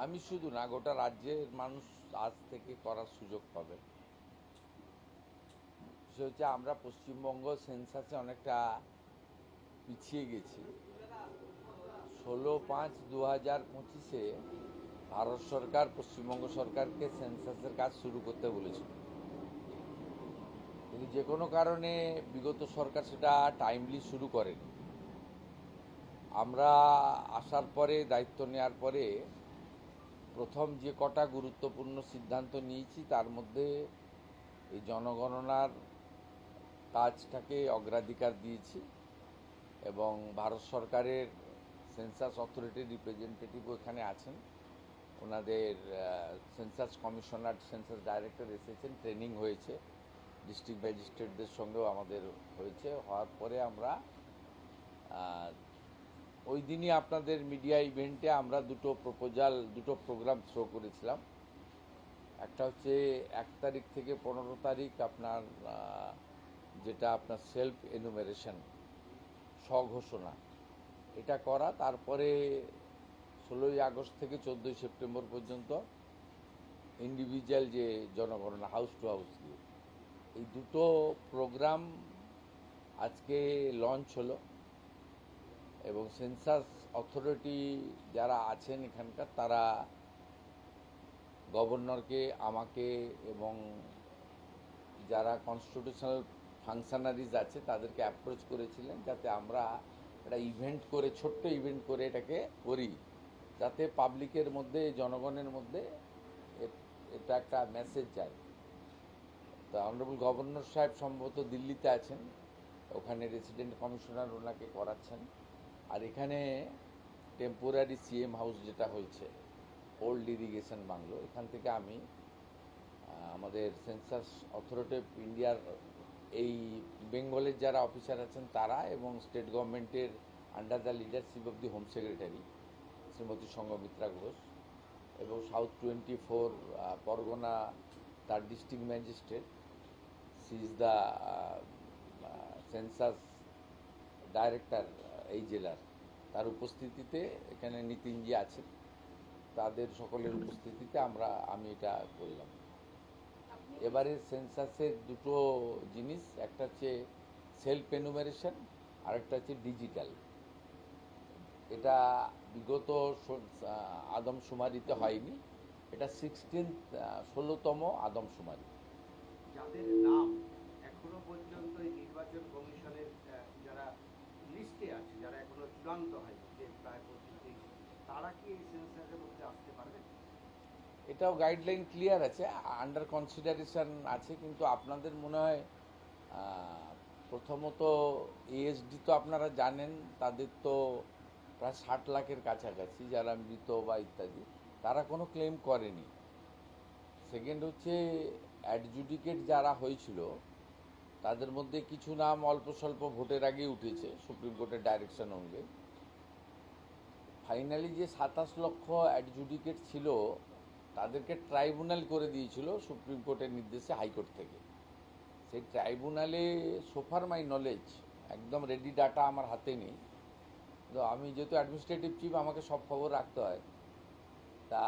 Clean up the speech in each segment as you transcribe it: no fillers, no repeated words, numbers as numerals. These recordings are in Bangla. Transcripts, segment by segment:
আমি শুধু না, গোটা রাজ্যের মানুষ আজ থেকে করার সুযোগ পাবে। সে হচ্ছে আমরা পশ্চিমবঙ্গ সেন্সাসে অনেকটা পিছিয়ে গেছি। 16/5/2025 ভারত সরকার পশ্চিমবঙ্গ সরকারকে সেন্সাসের কাজ শুরু করতে বলেছিল, কিন্তু যে কোনো কারণে বিগত সরকার সেটা টাইমলি শুরু করেনি। আমরা আসার পরে, দায়িত্ব নেওয়ার পরে প্রথম যে কটা গুরুত্বপূর্ণ সিদ্ধান্ত নিয়েছি তার মধ্যে এই জনগণনার কাজটাকে অগ্রাধিকার দিয়েছি, এবং ভারত সরকারের সেন্সাস অথরিটির রিপ্রেজেন্টেটিভও এখানে আছেন। ওনাদের সেন্সাস কমিশনার, সেন্সাস ডাইরেক্টর এসেছেন, ট্রেনিং হয়েছে, ডিস্ট্রিক্ট ম্যাজিস্ট্রেটদের সঙ্গেও আমাদের হয়েছে। হওয়ার পরে আমরা ওই দিনই আপনাদের মিডিয়া ইভেন্টে আমরা দুটো প্রোগ্রাম থ্রো করেছিলাম। একটা হচ্ছে 1 তারিখ থেকে 15 তারিখ আপনার যেটা আপনার সেলফ এনুমেরেশন, স্বঘোষণা, এটা করা। তারপরে 16ই আগস্ট থেকে 14ই সেপ্টেম্বর পর্যন্ত ইন্ডিভিজুয়াল যে জনগণনা, হাউস টু হাউস গিয়ে, এই দুটো প্রোগ্রাম আজকে লঞ্চ হলো। এবং সেন্সাস অথরিটি যারা আছেন এখানকার, তারা গভর্নরকে, আমাকে এবং যারা কনস্টিটিউশনাল ফাংশনারিজ আছে তাদেরকে অ্যাপ্রোচ করেছিলেন যাতে আমরা একটা ইভেন্ট করে, ছোট্ট ইভেন্ট করে এটাকে করি, যাতে পাবলিকের মধ্যে, জনগণের মধ্যে এটা একটা মেসেজ যায়। তো অনারেবল গভর্নর সাহেব সম্ভবত দিল্লিতে আছেন, ওখানে রেসিডেন্ট কমিশনার ওনাকে করাচ্ছেন। আর এখানে টেম্পোরারি সিএম হাউস যেটা হয়েছে, ওল্ড ইরিগেশন বাংলো, এখান থেকে আমি আমাদের সেন্সাস অথরিটি অফ ইন্ডিয়ার এই বেঙ্গলের যারা অফিসার আছেন তারা, এবং স্টেট গভর্নমেন্টের under the leadership of the home secretary Shrimati Sanghamitra Ghosh, এবং সাউথ 24 পরগনা, তার district magistrate, she is the census director এই জেলার, তার উপস্থিতিতে, এখানে নিতিনজি আছেন, তাদের সকলের উপস্থিতিতে আমি এটা করলাম। এবারে সেন্সাসের দুটো জিনিস, একটা হচ্ছে সেলফ এনুমেরেশন, আরেকটা হচ্ছে ডিজিটাল। এটা বিগত আদমশুমারিতে হয়নি, এটা 16তম আদমশুমারি। যাদের নাম এখনো পর্যন্ত এই নির্বাচন কমিশনের যারা লিস্টে আছে, যারা এখনো চূড়ান্ত হয়নি, যে প্রায় 25, তারা কি এই সেন্সাসের মধ্যে আসতে পারবে? এটাও গাইডলাইন ক্লিয়ার আছে, আন্ডার কনসিডারেশন আছে, কিন্তু আপনাদের মনে হয় প্রথমত এএসডি তো আপনারা জানেন, তাদের তো প্রায় 60 লাখের কাছাকাছি যারা মৃত বা ইত্যাদি, তারা কোনো ক্লেম করেনি। সেকেন্ড হচ্ছে অ্যাডজুডিকেট যারা হয়েছিল তাদের মধ্যে কিছু নাম অল্প স্বল্প ভোটের আগে উঠেছে সুপ্রিম কোর্টের ডাইরেকশন অনুযায়ী। ফাইনালি যে 27 লক্ষ অ্যাডজুডিকেট ছিল তাদেরকে ট্রাইব্যুনাল করে দিয়েছিল সুপ্রিম কোর্টের নির্দেশে, হাইকোর্ট থেকে। সেই ট্রাইব্যুনালে, সোফার মাই নলেজ, একদম রেডি ডাটা আমার হাতে নেই, তো আমি যেহেতু অ্যাডমিনিস্ট্রেটিভ চিফ আমাকে সব খবর রাখতে হয়, তা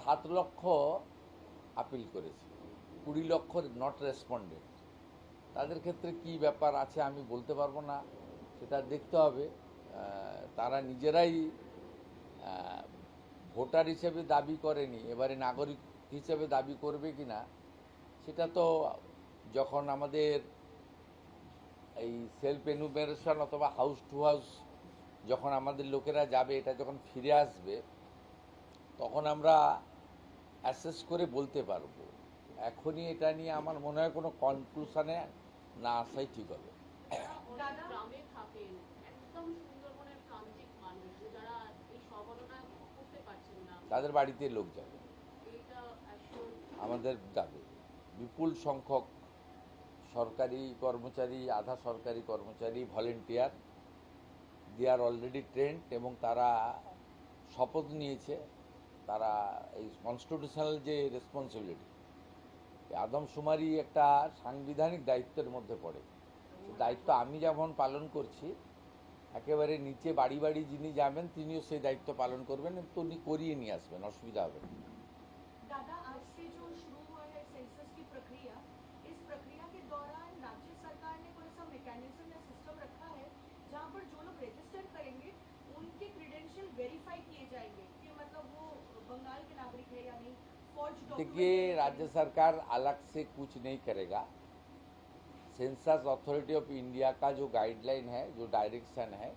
7 লক্ষ আপিল করেছে, 20 লক্ষ নট রেসপন্ডেড। তাদের ক্ষেত্রে কি ব্যাপার আছে আমি বলতে পারবো না, সেটা দেখতে হবে। তারা নিজেরাই ভোটার হিসেবে দাবি করেনি, এবারে নাগরিক হিসেবে দাবি করবে কি না সেটা তো যখন আমাদের এই সেলফ এনুমেরেশন অথবা হাউস টু হাউস যখন আমাদের লোকেরা যাবে, এটা যখন ফিরে আসবে, তখন আমরা অ্যাসেস করে বলতে পারবো। এখনই এটা নিয়ে আমার মনে হয় কোনো কনক্লুশনে না আসাই ঠিক হবে। গ্রামে থাকেন, একদম সুন্দরবনের প্রান্তিক মানুষ যারা এই সগণনা করতে পারছেন না, তাদের বাড়িতে লোক যাবে, এটা আমাদের যাবে বিপুল সংখ্যক সরকারি কর্মচারী, আধা সরকারি কর্মচারী, ভলেন্টিয়ার, দে আর অলরেডি ট্রেন্ড, এবং তারা শপথ নিয়েছে। তারা এই কনস্টিটিউশনাল যে রেসপন্সিবিলিটি, আদমশুমারি একটা সাংবিধানিক দায়িত্বের মধ্যে পড়ে, সেই দায়িত্ব আমি যেমন পালন করছি, একেবারে নিচে বাড়ি বাড়ি যিনি যাবেন তিনিও সেই দায়িত্ব পালন করবেন, তো উনি করিয়ে নিয়ে আসবেন, অসুবিধা হবে না। दादा, आज से जो शुरू हुआ है सेंसस की प्रक्रिया, इस प्रक्रिया के दौरान राज्य सरकार ने कोई ऐसा मैकेनिज्म या सिस्टम रखा है जहां पर जो लोग रजिस्टर करेंगे उनके क्रेडेंशियल वेरीफाई किए जाएंगे कि मतलब वो बंगाल के नागरिक है या नहीं? फॉर्ज देखिए, राज्य सरकार अलग से कुछ नहीं करेगा। सेंसस अथॉरिटी ऑफ इंडिया का जो गाइडलाइन है, जो डायरेक्शन है,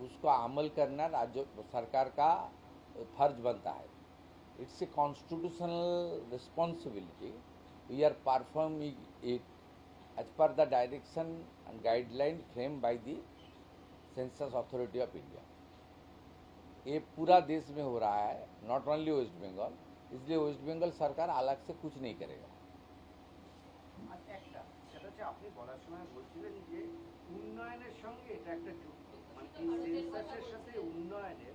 उसको अमल करना राज्य सरकार का फर्ज बनता है। It's a constitutional responsibility. We are performing it as per the direction and guideline frame by the census authority of India. ये पूरा देश में हो रहा है, नॉट ओनली वेस्ट बंगाल, इसलिए वेस्ट बंगाल सरकार अलग से कुछ नहीं करेगा। আর একটা সেটা হচ্ছে আপনি বলার সময় বলছিলেন যে উন্নয়নের সঙ্গে এটা একটা যুক্ত, মানে এই সেন্সাসের সাথে উন্নয়নের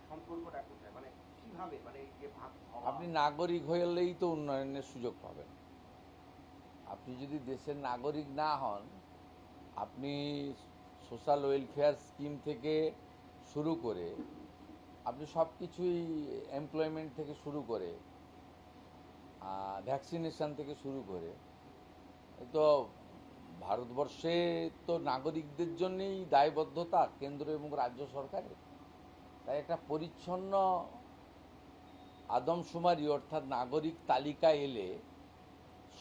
সম্পর্কটা কোথায়, মানে কিভাবে, মানে এই যে ভাগ হওয়া, আপনি নাগরিক হলেই তো উন্নয়নের সুযোগ পাবেন। আপনি যদি দেশের নাগরিক না হন, আপনি সোশ্যাল ওয়েলফেয়ার স্কিম থেকে শুরু করে আপনি সব কিছুই, এমপ্লয়মেন্ট থেকে শুরু করে ভ্যাকসিনেশন থেকে শুরু করে, তো ভারতবর্ষে তো নাগরিকদের জন্যই দায়বদ্ধতা কেন্দ্র এবং রাজ্য সরকারের। তাই একটা পরিচ্ছন্ন আদমশুমারি অর্থাৎ নাগরিক তালিকা এলে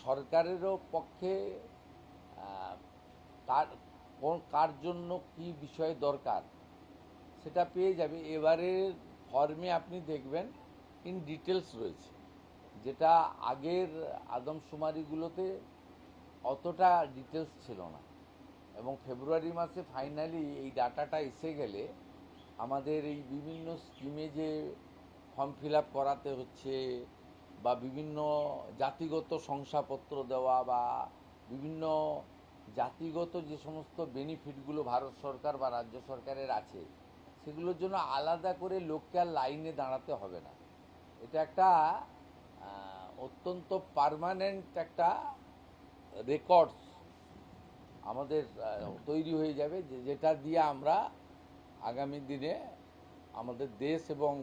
সরকারেরও পক্ষে তার কার জন্য কি বিষয় দরকার সেটা পেয়ে যাবে। এবারের ফর্মে আপনি দেখবেন ইন ডিটেলস রয়েছে, যেটা আগের আদমশুমারিগুলোতে অতটা ডিটেলস ছিল না। এবং ফেব্রুয়ারি মাসে ফাইনালি এই ডাটাটা এসে গেলে আমাদের এই বিভিন্ন স্কিমে যে ফর্ম ফিল আপ করাতে হচ্ছে বা বিভিন্ন জাতিগত শংসাপত্র দেওয়া বা বিভিন্ন জাতিগত যে সমস্ত বেনিফিটগুলো ভারত সরকার বা রাজ্য সরকারের আছে, সেগুলোর জন্য আলাদা করে লোককে আর লাইনে দাঁড়াতে হবে না। এটা একটা অত্যন্ত পার্মানেন্ট একটা রেকর্ডস আমাদের তৈরি হয়ে যাবে, যেটা দিয়ে আমরা আগামী দিনে আমাদের দেশ এবং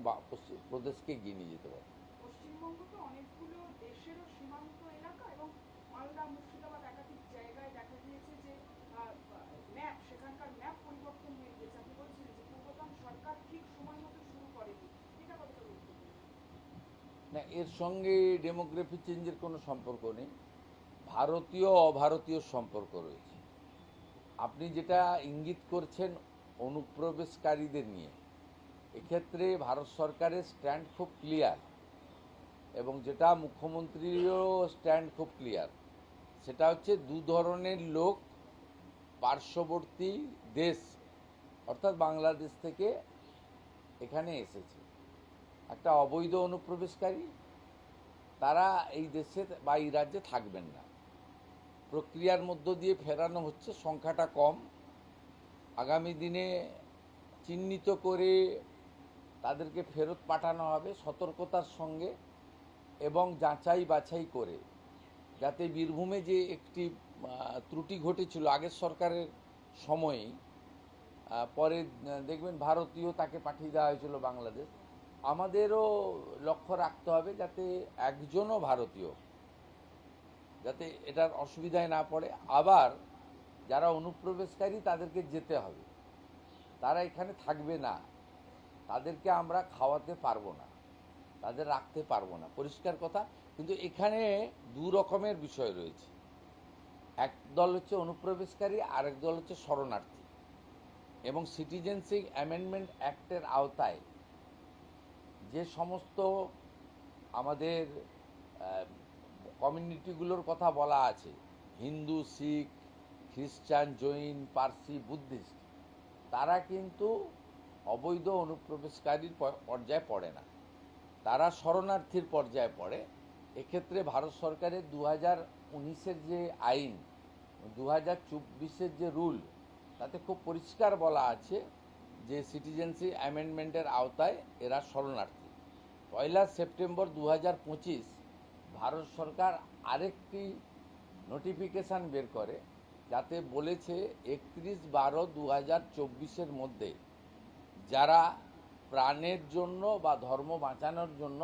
প্রদেশকে এগিয়ে নিয়ে যেতে পারি। পশ্চিমবঙ্গ তো অনেকগুলো দেশেরও সীমান্ত এলাকা এবং মালদা, মুর্শিদাবাদ একাধিক জায়গায় দেখা গিয়েছে যে ম্যাপ, সেখানকার ম্যাপ পরিবর্তন হয়ে গেছে। আপনি বলছিলেন যে পূর্বতন সরকার ঠিক সময় মতো শুরু করেনি, এটা কতটা গুরুত্বপূর্ণ? না, এর সঙ্গে ডেমোগ্রাফি চেঞ্জের কোনো সম্পর্ক নেই। ভারতীয় অভারতীয় সম্পর্ক রয়েছে। আপনি যেটা ইঙ্গিত করছেন অনুপ্রবেশকারীদের নিয়ে, এক্ষেত্রে ভারত সরকারের স্ট্যান্ড খুব ক্লিয়ার, এবং যেটা মুখ্যমন্ত্রীরও স্ট্যান্ড খুব ক্লিয়ার। সেটা হচ্ছে দু ধরনের লোক পার্শ্ববর্তী দেশ অর্থাৎ বাংলাদেশ থেকে এখানে এসেছে। একটা অবৈধ অনুপ্রবেশকারী, তারা এই দেশে বা এই রাজ্যে থাকবেন না, প্রক্রিয়ার মধ্য দিয়ে ফেরানো হচ্ছে, সংখ্যাটা কম। আগামী দিনে চিহ্নিত করে তাদেরকে ফেরত পাঠানো হবে সতর্কতার সঙ্গে এবং যাচাই বাছাই করে, যাতে বীরভূমে যে একটি ত্রুটি ঘটেছিল আগের সরকারের সময়েই, পরে দেখবেন ভারতীয় তাকে পাঠিয়ে দেওয়া হয়েছিল বাংলাদেশ। আমাদেরও লক্ষ্য রাখতে হবে যাতে একজনও ভারতীয় যাতে এটার অসুবিধায় না পড়ে। আবার যারা অনুপ্রবেশকারী তাদেরকে যেতে হবে, তারা এখানে থাকবে না, তাদেরকে আমরা খাওয়াতে পারবো না, তাদের রাখতে পারবো না, পরিষ্কার কথা। কিন্তু এখানে দু রকমের বিষয় রয়েছে, এক দল হচ্ছে অনুপ্রবেশকারী, আরেক দল হচ্ছে শরণার্থী। এবং সিটিজেনশিপ অ্যামেন্ডমেন্ট অ্যাক্টের আওতায় যে সমস্ত আমাদের কমিউনিটিগুলোর কথা বলা আছে, হিন্দু, শিখ, খ্রিস্টান, জৈন, পার্সি, বুদ্ধিস্ট, তারা কিন্তু অবৈধ অনুপ্রবেশকারীর পর্যায়ে পড়ে না, তারা শরণার্থীর পর্যায়ে পড়ে। এক্ষেত্রে ভারত সরকারের 2019-এর যে আইন, 2024-এর যে রুল, তাতে খুব পরিষ্কার বলা আছে যে সিটিজেনশিপ অ্যামেন্ডমেন্টের আওতায় এরা শরণার্থী। 1 সেপ্টেম্বর 2025 ভারত সরকার আরেকটি নোটিফিকেশান বের করে, যাতে বলেছে 31/12/2024 মধ্যে যারা প্রাণের জন্য বা ধর্ম বাঁচানোর জন্য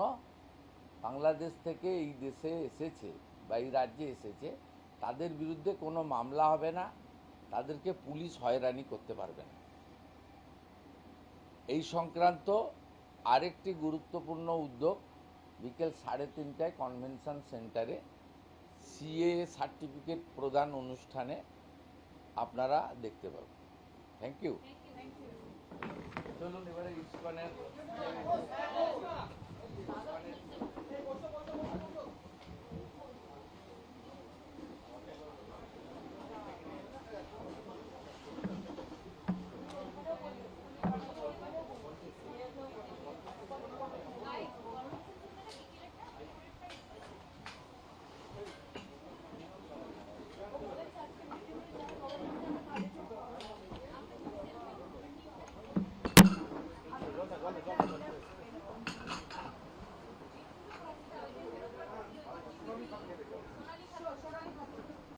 বাংলাদেশ থেকে এই দেশে এসেছে বা এই রাজ্যে এসেছে, তাদের বিরুদ্ধে কোনো মামলা হবে না, তাদেরকে পুলিশ হয়রানি করতে পারবে না। এই সংক্রান্ত আরেকটি গুরুত্বপূর্ণ উদ্যোগ বিকেল 3:30টায় কনভেনশন সেন্টারে সিএএ সার্টিফিকেট প্রদান অনুষ্ঠানে আপনারা দেখতে পাবেন। Thank you. চলুন এবারে ইসকনের